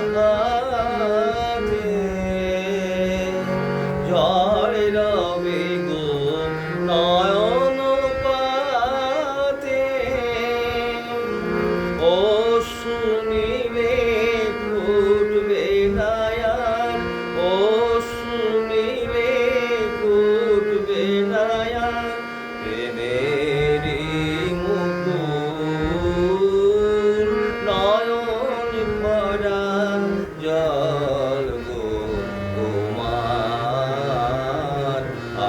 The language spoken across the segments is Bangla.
হাতে জয় রবে গো নয়ন পাতে ও শুনিলে ফুটবে না আর ও শুনিলে ফুটবে না আর প্রেমেরই মুকুল নয়ন ভরা জল গো তোমার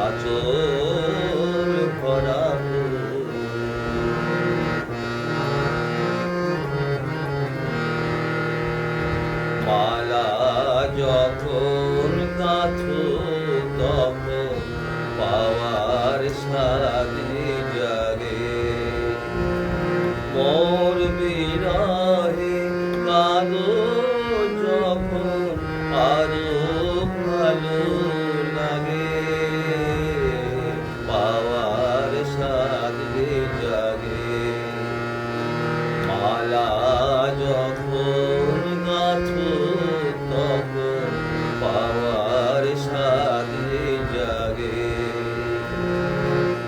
আঁচল ভরা মালা যখন গাথো তখন পাওয়ার সাথে জাগে মোর বিরহে কাঁদো যখন আরো ভালো লাগে পাওয়ার সাথে জাগে মালা যখন গাথো তখন পাওয়ার সাথে জাগে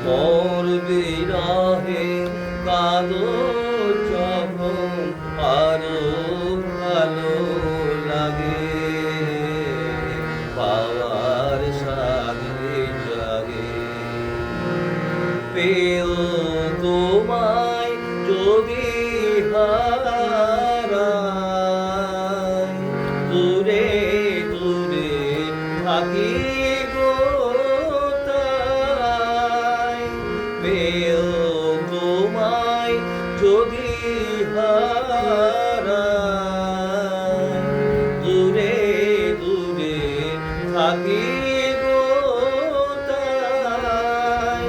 মোর বিরহে কাঁদো যখন আরো ভালো লাগে পাওয়ার সাথে জাগে পেও তোমায় যদি হারাই দূরে দূরে থাকি গো তাই পেও তোমায় যদি হারাই দূরে দূরে থাকি গো তাই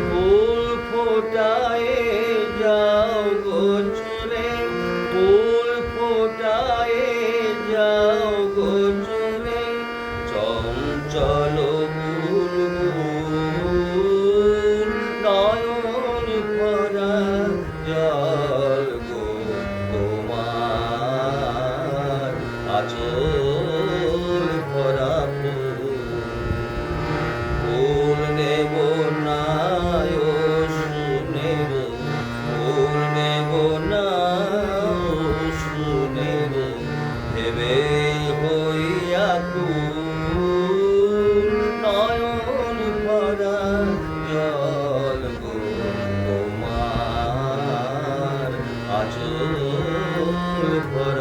ফুল ফোটায় যাও গো চলে ফুল ফোটায় যাও গো চলে চঞ্চল বুলবুল নয়ন ভরা জল গো তোমার আঁচল ভরা ফুল নেব না শুনেব ফুল নেব না শুনেব ভেবে হইয়া কুল নয়ন ভরা জল গো তোমার আঁচল ভরা